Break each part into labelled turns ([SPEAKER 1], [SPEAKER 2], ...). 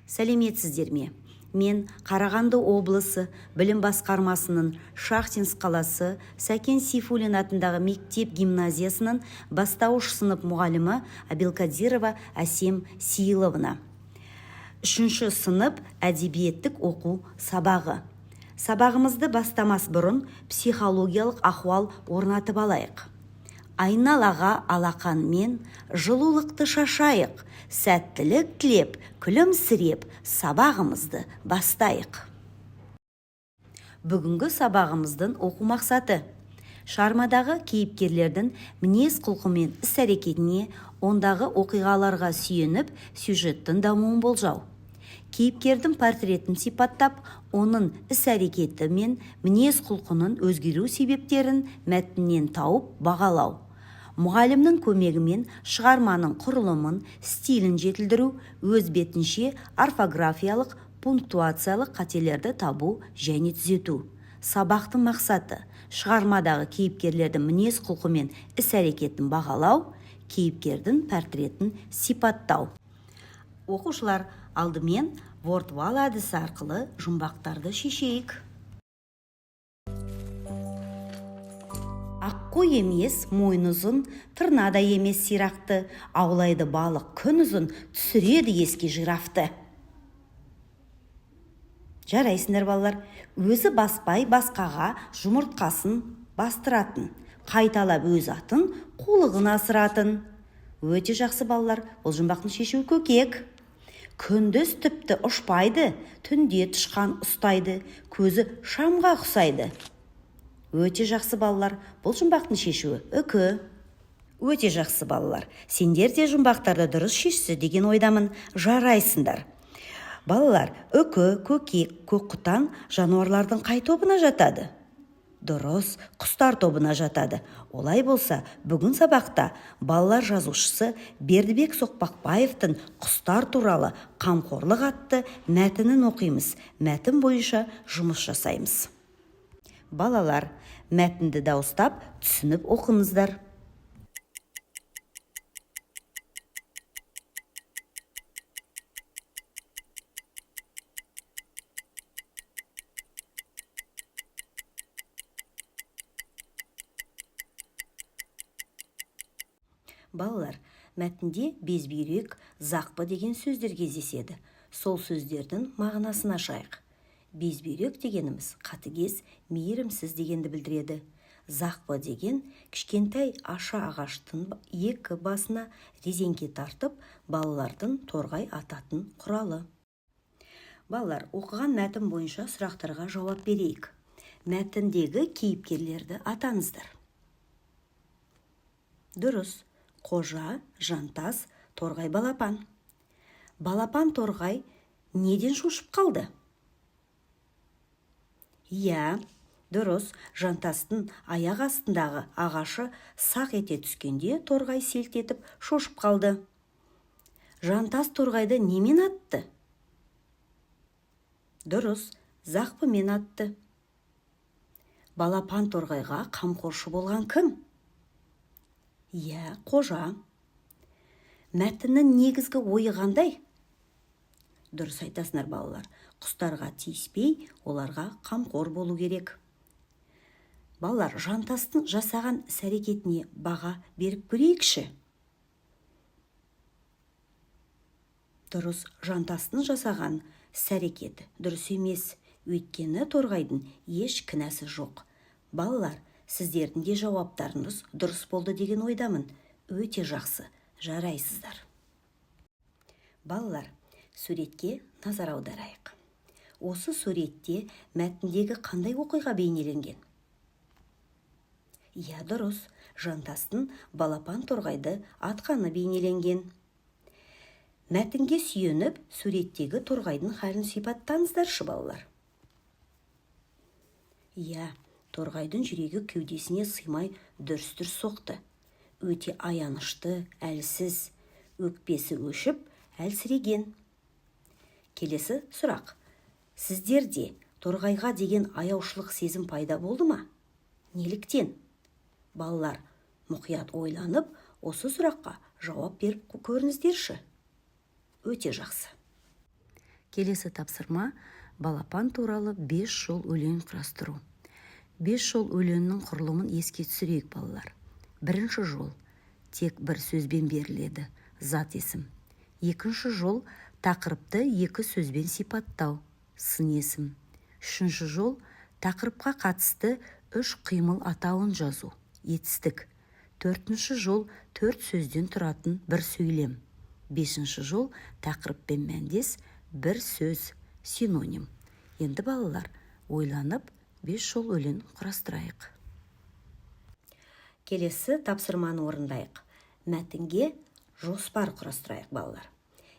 [SPEAKER 1] Сәлеметсіздер ме? Мен Қарағанды облысы білім басқармасының Шахтинск қаласы Сәкен Сейфуллин атындағы мектеп гимназиясының бастауыш сынып мұғалімі Абелкадирова Әсем Сейіловна. 3 сынып әдебиеттік оқу сабағы. Сабағымызды бастамас бұрын психологиялық ахуал орнатып алайық. Айналаға алақанмен жылулықты шашайық, сәттілік тілеп, күлімсіреп, сабағымызды бастайық. Бүгінгі сабағымыздың оқу мақсаты: шығармадағы кейіпкерлердің мінез құлқы мен іс-әрекетіне, ондағы оқиғаларға сүйеніп, сюжеттің дамуын болжау. Кейіпкердің портретін сипаттап, оның іс-әрекеті мен мінез құлқының өзгеру себептерін мәтіннен тауып бағалау. Мұғалімнің көмегімен шығарманың құрылымын, стилін жетілдіру, өз бетінше орфографиялық, пунктуациялық қателерді табу және түзету. Сабақтың мақсаты: шығармадағы кейіпкерлердің мінез құлқы мен іс-әрекетін бағалау, кейіпкердің портретін сипаттау. Оқушылар, алдымен вортвал әдісі арқылы жұмбақтарды шешейік. Аққой емес, мойын ұзын, тырнадай емес сирақты, аулайды балық күн ұзын, түсіреді еске жирафты. Жарайсыңдар балалар. Өзі баспай басқаға жұмыртқасын бастыратын, қайталап өз атын қулығын асыратын. Өте жақсы балалар. Бұл жұмбақтың шешуі көкек. Күндіз тіпті ұшпайды, түнде тышқан ұстайды, көзі шамға ұқсайды. Өте жақсы балалар. Бұл жұмбақтың шешуі үкі. Өте жақсы балалар. Сендер де жұмбақтарды дұрыс шешсі деген ойдамын. Жарайсыңдар. Балалар, үкі, көкек, көкқұтан жануарлардың қай тобына жатады? Дұрыс, құстар тобына жатады. Олай болса, бүгін сабақта балалар жазушысы Бердібек Соқпақбаевтың құстар туралы қамқорлық атты мәтінін оқимыз. Мәтін бойынша жұмыс жасаймыз. Балалар, мәтінді дауыстап түсініп оқыңыздар. Балалар, мәтінде безбүйрек, зақпы деген сөздер кездеседі. Сол сөздердің мағынасын ашайық. Безбүйрек дегеніміз қатыгез, мейірімсіз дегенді білдіреді. Зақпы деген кішкентай аша ағаштың екі басына резеңке тартып, балалардың торғай ататын құралы. Балалар, оқыған мәтін бойынша сұрақтарға жауап берейік. Мәтіндегі кейіпкерлерді атаңыздар. Дұрыс. Қожа, Жантас, Торғай, Балапан. Балапан Торғай неден шошып қалды? Дұрыс. Жантастың аяқ астындағы ағашы сақ ете түскенде Торғай селт етіп шошып қалды. Жантас Торғайды немен атты? Дұрыс. Зақпымен атты. Балапан Торғайға қамқоршы болған кім? Қожа. Мәтіннің негізгі ойы қандай? Дұрыс айтасыңдар балалар. Құстарға тиіспей, оларға қамқор болу керек. Балалар, Жантастың жасаған іс-әрекетіне баға беріп көрейікші. Дұрыс. Жантастың жасаған іс-әрекеті дұрыс емес, өйткені Торғайдың еш кінәсі жоқ. Балалар, сіздердің де жауаптарыңыз дұрыс болды деген ойдамын. Өте жақсы, жарайсыздар. Балалар, суретке назар аударайық. Осы суретте мәтіндегі қандай оқиға бейнеленген? Дұрыс. Жантастың Балапан Торғайды атқаны бейнеленген. Мәтінге сүйеніп, суреттегі Торғайдың халін сипаттаңыздаршы балалар. Торғайдың жүрегі кеудесіне сыймай дүрс-дүрс соқты. Өте аянышты, әлсіз, өкпесі өшіп, әлсіреген. Келесі сұрақ. Сіздерде Торғайға деген аяушылық сезім пайда болды ма? Неліктен? Балалар, мұқият ойланып, осы сұраққа жауап беріп көріңіздерші. Өте жақсы. Келесі тапсырма балапан туралы 5 жол өлең құрастыру. 5 жол өлеңнің құрылымын еске түсірейік балалар. Бірінші жол тек бір сөзбен беріледі, зат есім. Екінші жол тақырыпты 2 сөзбен сипаттау, сын есім. Үшінші жол тақырыпқа қатысты 3 қимыл атауын жазу, етістік. Төртінші жол 4 сөзден тұратын бір сөйлем. Бесінші жол тақырыппен мәндес бір сөз, синоним. Енді балалар ойланып 5 жол өлең құрастырайық. Келесі тапсырманы орындайық. Мәтінге жоспар құрастырайық балалар.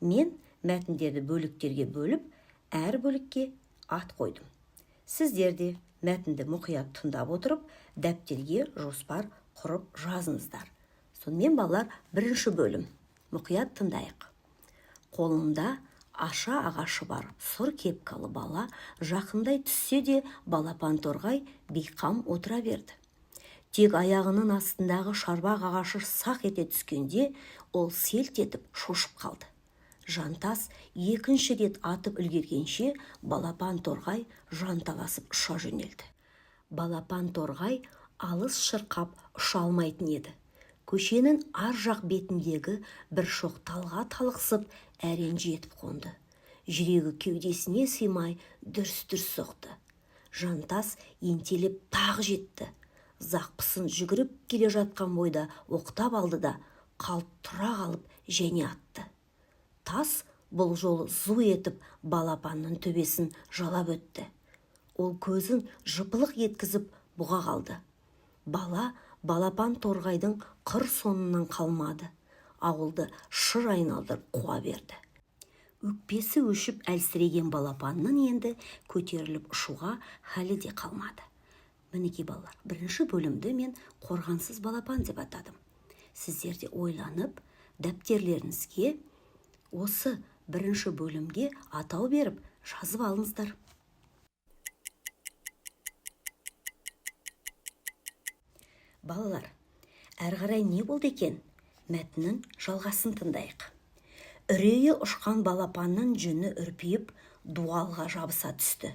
[SPEAKER 1] Мен мәтіндерді бөліктерге бөліп, әр бөлікке ат қойдым. Сіздер де мәтінді мұқият тыңдап отырып, дәптерге жоспар құрып жазыңыздар. Сонымен балалар, бірінші бөлім. Мұқият тыңдайық. Қолында аша ағашы бар сұр кепкалы бала жақындай түссе де балапан торғай бейқам отыра берді. Тек аяғының астындағы шарбақ ағашы сақ ете түскенде ол селт етіп шошып қалды. Жантас екінші рет атып үлгергенше балапан торғай жанталасып ұша жөнелді. Балапан торғай алыс шырқап ұша алмайтын еді. Көшенің ар жақ бетіндегі бір шоқ талға талықсып әрең жетіп қонды. Жүрегі кеудесіне сыймай дүрс-дүрс соқты. Жантас ентелеп тағы жетті. Зақпысын жүгіріп келе жатқан бойда оқтап алды да қалт тұра қалып және атты. Тас бұл жолы зу етіп балапанның төбесін жалап өтті. Ол көзін жыпылық еткізіп бұға қалды. Бала балапан торғайдың қыр соңынан қалмады. Ауылды шыр айналдырып қуа берді. Өкпесі өшіп әлсіреген балапанның енді көтеріліп ұшуға халі де қалмады. Мінекей балалар, бірінші бөлімді мен қорғансыз балапан деп атадым. Сіздер де ойланып, дәптерлеріңізге осы бірінші бөлімге атау беріп жазып алыңыздар. Балалар, әрі қарай не болды екен? Мәтіннің жалғасын тыңдайық. Үрейі ұшқан балапанның жүні үрпиіп, дуалға жабыса түсті.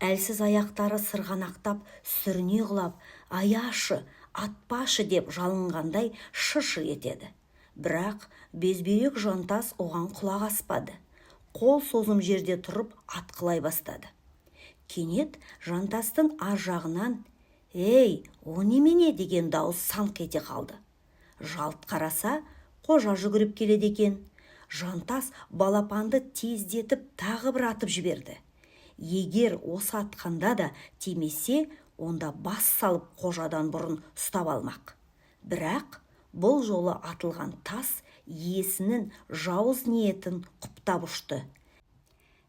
[SPEAKER 1] Әлсіз аяқтары сырғанақтап, сүріне құлап, аяшы, атпашы деп жалынғандай шыр-шыр етеді. Бірақ безбүйрек жантас оған құлақ аспады. Қол созым жерде тұрып атқылай бастады. Кенет жантастың ар жағынан «Ей, о немене?» деген дауыс саңқ ете қалды. Жалт қараса, қожа жүгіріп келеді екен. Жантас балапанды тездетіп тағы бір атып жіберді. Егер осы атқанда да тимесе, онда бас салып қожадан бұрын ұстап алмақ. Бірақ бұл жолы атылған тас иесінің жауыз ниетін құптап ұшты.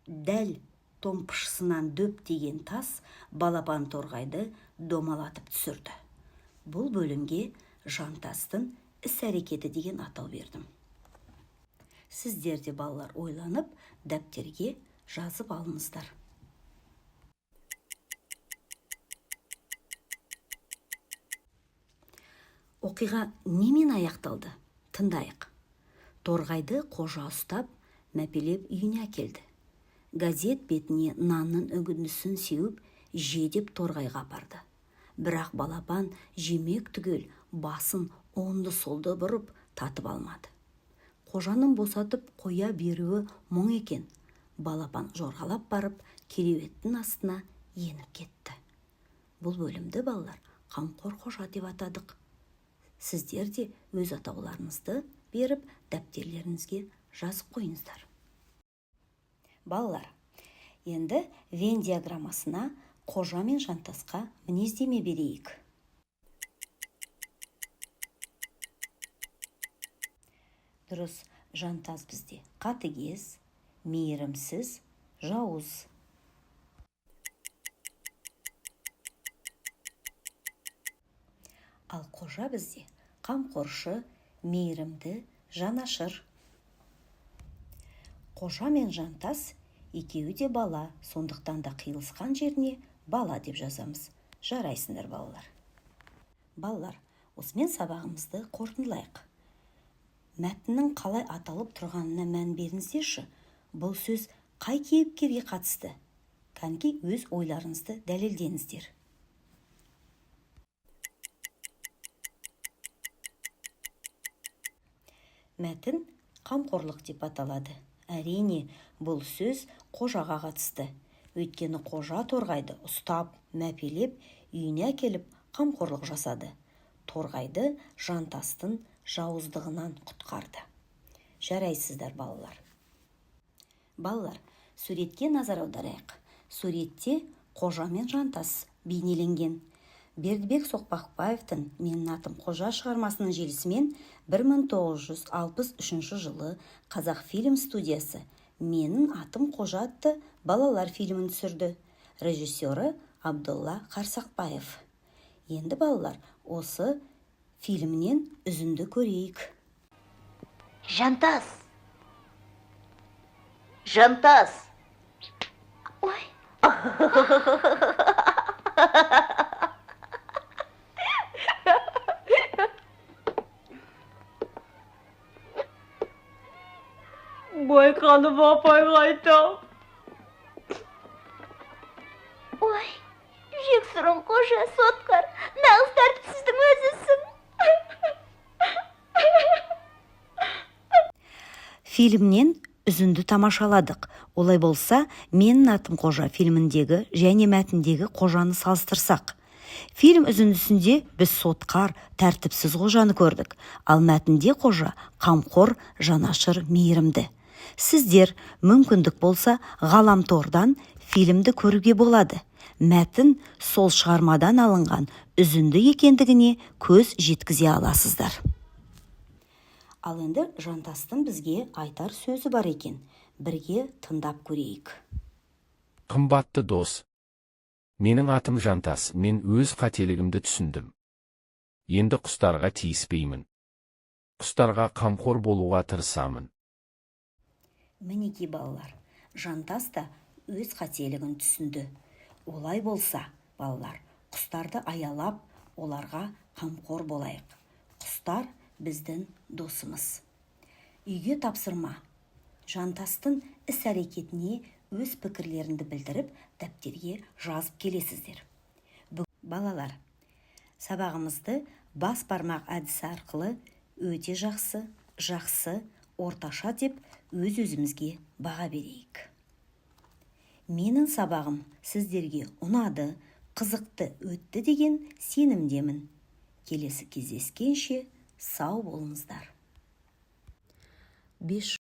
[SPEAKER 1] Дәл томпышысынан дөп тиген тас балапан торғайды домалатып түсірді. Бұл бөлімге жантастың іс-әрекеті деген атау бердім. Сіздер де балалар ойланып, дәптерге жазып алыңыздар. Оқиға немен аяқталды? Тыңдайық. Торғайды қожа ұстап, мәпелеп үйіне әкелді. Газет бетіне нанның үгіндісін сеуіп, жедеп торғайға апарды. Бірақ балапан жемек түгел басын оңды-солды бұрып татып алмады. Қожаның босатып қоя беруі мұң екен. Балапан жорғалап барып, кереуеттің астына еніп кетті. Бұл бөлімді балалар қамқор қожа деп атадық. Сіздер де өз атауларыңызды беріп, дәптерлеріңізге жазып қойыңыздар. Балалар, енді Вен диаграммасына қожа мен жантасқа мінездеме берейік. Дұрыс, жантас бізде қатыгез, мейірімсіз, жауыз. Ал қожа бізде қамқоршы, мейірімді, жанашыр. Қожа мен жантас екеуі де бала, сондықтан да қиылысқан жеріне бала деп жазамыз. Жарайсыңдар балалар. Балалар, осымен сабағымызды қорытындылайық. Мәтіннің қалай аталып тұрғанына мән беріңіздерші. Бұл сөз қай кейіпкерге қатысты? Кәнекей өз ойларыңызды дәлелдеңіздер. Мәтін қамқорлық деп аталады. Әрине, бұл сөз қожаға қатысты. Өйткені қожа торғайды ұстап, мәпелеп, үйіне әкеліп қамқорлық жасады. Торғайды жантастың жауыздығынан құтқарды. Жарайсыздар, балалар. Балалар, суретке назар аударайық. Суретте қожа мен жантас бейнеленген. Бердібек Соқпақбаевтың «Менің атым қожа» шығармасының желісімен 1963 жылы Қазақфильм студиясы «Менің атым қожа» атты балалар фильмін түсірді. Режиссері Абдолла Қарсақбаев. Енді балалар, осы фильмнен үзінді көрейік.
[SPEAKER 2] Жантас! Жантас! Ой!
[SPEAKER 3] Байқанып апай қайтам.
[SPEAKER 2] Ой, жексұрын қожа, соткар, нағыз тәртіпсіздің өзісің.
[SPEAKER 1] Фильмнен үзінді тамашаладық. Олай болса, «Менің атым қожа» фильміндегі және мәтіндегі қожаны салыстырсақ. Фильм үзіндісінде біз соткар, тәртіпсіз қожаны көрдік, ал мәтінде қожа қамқор, жанашыр, мейірімді. Сіздер мүмкіндік болса ғаламтордан фильмді көруге болады. Мәтін сол шығармадан алынған үзінді екендігіне көз жеткізе аласыздар. Ал енді жантастың бізге айтар сөзі бар екен. Бірге тыңдап көрейік.
[SPEAKER 4] Қымбатты дос, менің атым Жантас, мен өз қателігімді түсіндім. Енді құстарға тиіспеймін. Құстарға қамқор болуға тырысамын.
[SPEAKER 1] Мінеки балалар, жантас та өз қателігін түсінді. Олай болса, балалар, құстарды аялап, оларға қамқор болайық. Құстар біздің досымыз. Үйге тапсырма. Жантастың іс-әрекетіне өз пікірлеріңді білдіріп, дәптерге жазып келесіздер. Балалар, сабағымызды бас бармақ әдісі арқылы өте жақсы, жақсы, орташа деп өз-өзімізге баға берейік. Менің сабағым сіздерге ұнады, қызықты өтті деген сенімдемін. Келесі кездескенше сау болыңыздар. 5